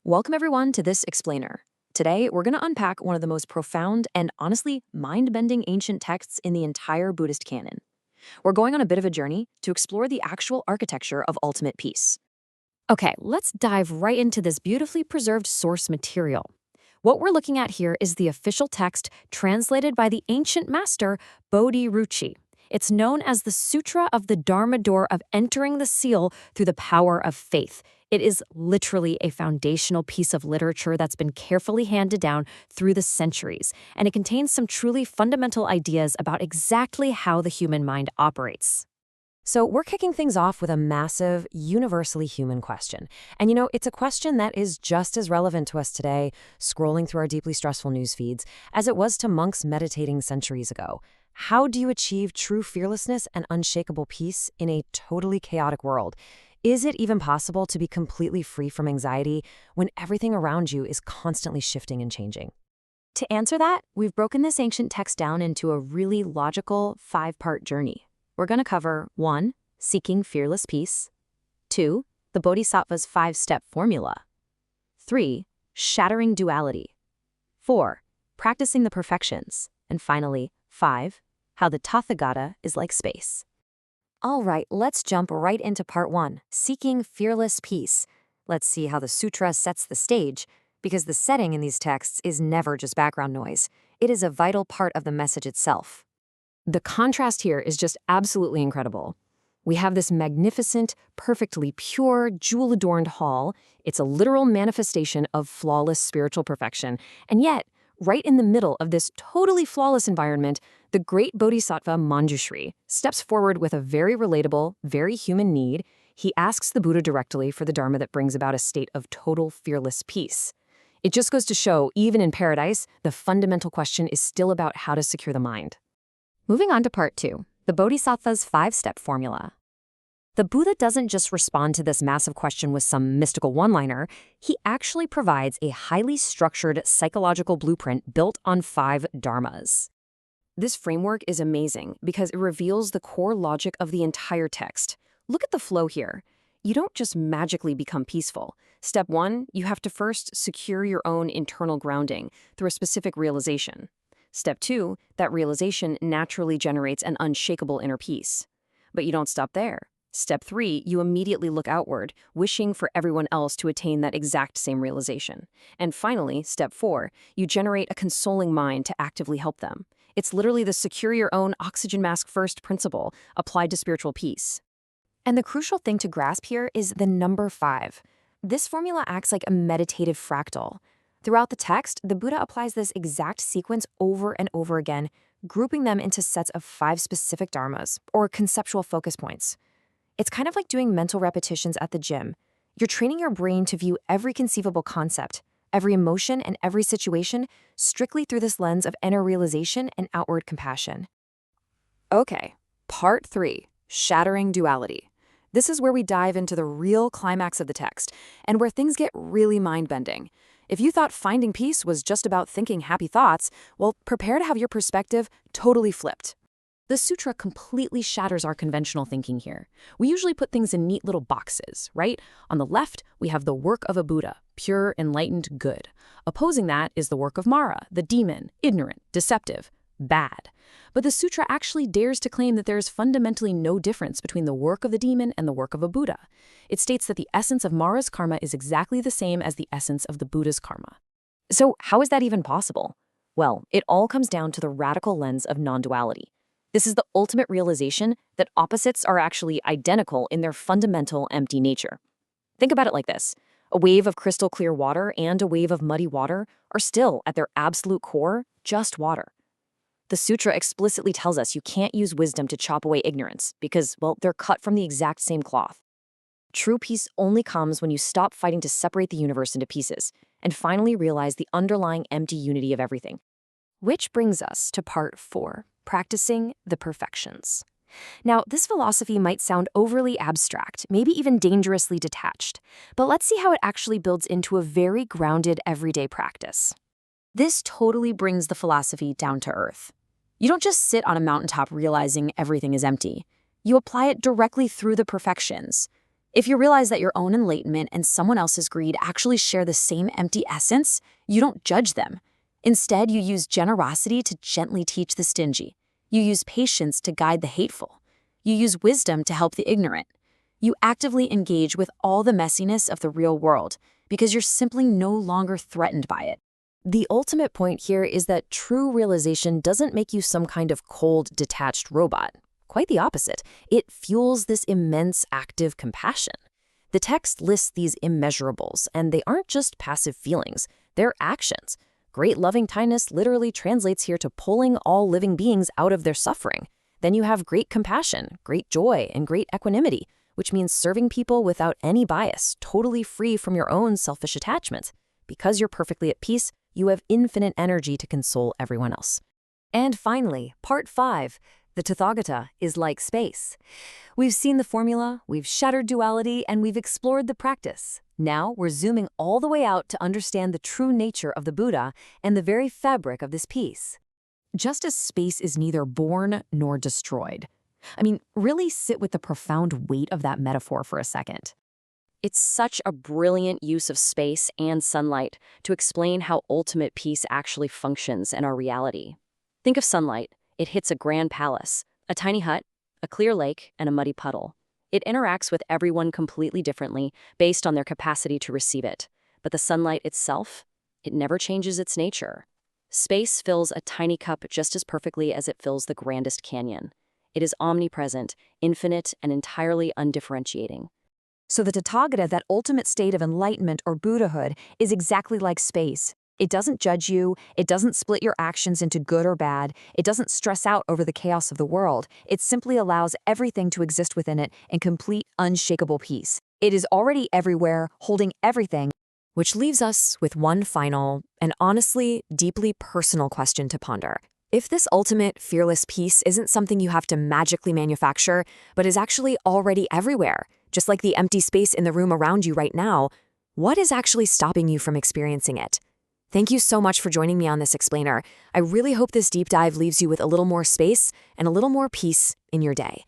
Welcome everyone to this explainer. Today, we're going to unpack one of the most profound and honestly mind-bending ancient texts in the entire Buddhist canon. We're going on a bit of a journey to explore the actual architecture of ultimate peace. Okay, let's dive right into this beautifully preserved source material. What we're looking at here is the official text translated by the ancient master Bodhi-ruchi. It's known as the Sutra of the Dharma door of entering the seal through the power of faith. It is literally a foundational piece of literature that's been carefully handed down through the centuries, and it contains some truly fundamental ideas about exactly how the human mind operates. So we're kicking things off with a massive, universally human question. And it's a question that is just as relevant to us today, scrolling through our deeply stressful news feeds, as it was to monks meditating centuries ago. How do you achieve true fearlessness and unshakable peace in a totally chaotic world? Is it even possible to be completely free from anxiety when everything around you is constantly shifting and changing? To answer that, we've broken this ancient text down into a really logical 5-part journey. We're going to cover 1. Seeking fearless peace. 2. The Bodhisattva's 5-step formula. 3. Shattering duality. 4. Practicing the perfections. And finally, 5. How the Tathāgata is like space. All right, let's jump right into part 1, seeking fearless peace. Let's see how the sutra sets the stage, because the setting in these texts is never just background noise. It is a vital part of the message itself. The contrast here is just absolutely incredible. We have this magnificent, perfectly pure, jewel-adorned hall. It's a literal manifestation of flawless spiritual perfection. And yet, right in the middle of this totally flawless environment, the great Bodhisattva Mañjuśrī steps forward with a very relatable, very human need. He asks the Buddha directly for the Dharma that brings about a state of total fearless peace. It just goes to show, even in paradise, the fundamental question is still about how to secure the mind. Moving on to part 2, the Bodhisattva's 5-step formula. The Buddha doesn't just respond to this massive question with some mystical one-liner. He actually provides a highly structured psychological blueprint built on 5 dharmas. This framework is amazing because it reveals the core logic of the entire text. Look at the flow here. You don't just magically become peaceful. Step 1, you have to first secure your own internal grounding through a specific realization. Step 2, that realization naturally generates an unshakable inner peace. But you don't stop there. Step 3, you immediately look outward, wishing for everyone else to attain that exact same realization. And finally, step 4, you generate a consoling mind to actively help them. It's literally the secure your own oxygen mask first principle applied to spiritual peace. And the crucial thing to grasp here is the number 5. This formula acts like a meditative fractal. Throughout the text, the Buddha applies this exact sequence over and over again, grouping them into sets of 5 specific dharmas, or conceptual focus points. It's kind of like doing mental repetitions at the gym. You're training your brain to view every conceivable concept, every emotion, and every situation strictly through this lens of inner realization and outward compassion. Okay, part 3, shattering duality. This is where we dive into the real climax of the text, and where things get really mind-bending. If you thought finding peace was just about thinking happy thoughts, well, prepare to have your perspective totally flipped. The sutra completely shatters our conventional thinking here. We usually put things in neat little boxes, right? On the left, we have the work of a Buddha, pure, enlightened good. Opposing that is the work of Mara, the demon, ignorant, deceptive, bad. But the sutra actually dares to claim that there is fundamentally no difference between the work of the demon and the work of a Buddha. It states that the essence of Mara's karma is exactly the same as the essence of the Buddha's karma. So how is that even possible? Well, it all comes down to the radical lens of non-duality. This is the ultimate realization that opposites are actually identical in their fundamental empty nature. Think about it like this. A wave of crystal clear water and a wave of muddy water are still, at their absolute core, just water. The sutra explicitly tells us you can't use wisdom to chop away ignorance because, well, they're cut from the exact same cloth. True peace only comes when you stop fighting to separate the universe into pieces and finally realize the underlying empty unity of everything. Which brings us to part 4. Practicing the perfections. Now, this philosophy might sound overly abstract, maybe even dangerously detached, but let's see how it actually builds into a very grounded everyday practice. This totally brings the philosophy down to earth. You don't just sit on a mountaintop realizing everything is empty. You apply it directly through the perfections. If you realize that your own enlightenment and someone else's greed actually share the same empty essence, you don't judge them. Instead, you use generosity to gently teach the stingy. You use patience to guide the hateful. You use wisdom to help the ignorant. You actively engage with all the messiness of the real world because you're simply no longer threatened by it. The ultimate point here is that true realization doesn't make you some kind of cold, detached robot. Quite the opposite. It fuels this immense active compassion. The text lists these immeasurables, and they aren't just passive feelings, they're actions. Great loving-kindness literally translates here to pulling all living beings out of their suffering. Then you have great compassion, great joy, and great equanimity, which means serving people without any bias, totally free from your own selfish attachments. Because you're perfectly at peace, you have infinite energy to console everyone else. And finally, part 5. The Tathāgata is like space. We've seen the formula, we've shattered duality, and we've explored the practice. Now we're zooming all the way out to understand the true nature of the Buddha and the very fabric of this piece. Just as space is neither born nor destroyed. Really sit with the profound weight of that metaphor for a second. It's such a brilliant use of space and sunlight to explain how ultimate peace actually functions in our reality. Think of sunlight. It hits a grand palace, a tiny hut, a clear lake, and a muddy puddle. It interacts with everyone completely differently based on their capacity to receive it. But the sunlight itself, it never changes its nature. Space fills a tiny cup just as perfectly as it fills the grandest canyon. It is omnipresent, infinite, and entirely undifferentiating. So the Tathāgata, that ultimate state of enlightenment or Buddhahood, is exactly like space. It doesn't judge you, it doesn't split your actions into good or bad, it doesn't stress out over the chaos of the world. It simply allows everything to exist within it in complete, unshakable peace. It is already everywhere, holding everything. Which leaves us with one final, and honestly, deeply personal question to ponder. If this ultimate, fearless peace isn't something you have to magically manufacture, but is actually already everywhere, just like the empty space in the room around you right now, what is actually stopping you from experiencing it? Thank you so much for joining me on this explainer. I really hope this deep dive leaves you with a little more space and a little more peace in your day.